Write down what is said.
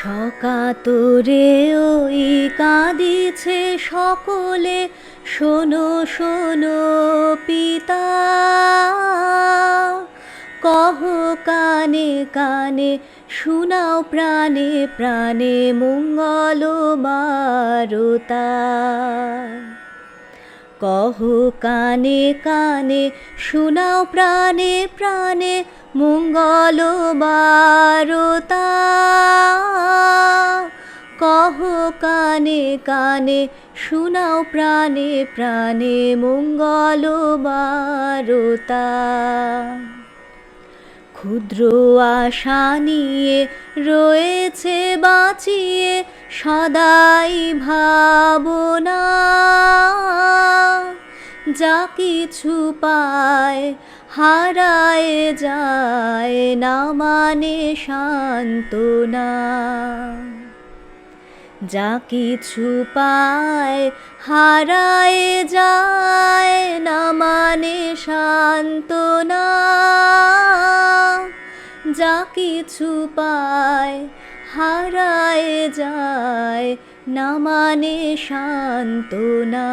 সকাতরে ওই কাঁদিছে সকলে, শোনো শোনো পিতা, কহ কানে কানে শোনাও প্রাণে প্রাণে মঙ্গল বারতা। কহ কানে কানে শোনাও প্রাণে প্রাণে মঙ্গল বারতা। কহ কানে কানে শোনাও প্রাণে প্রাণে মঙ্গল বারতা। ক্ষুদ্র আশা নিয়ে রয়েছে বাঁচিয়ে সদাই ভাবনা, যা কিছু পায় হারায় যায় না মানে সান্ত্বনা। যা কিছু পায় হারায় যায় না মানে সান্ত্বনা। যা কিছু পায় হারায় যায় না মানে সান্ত্বনা।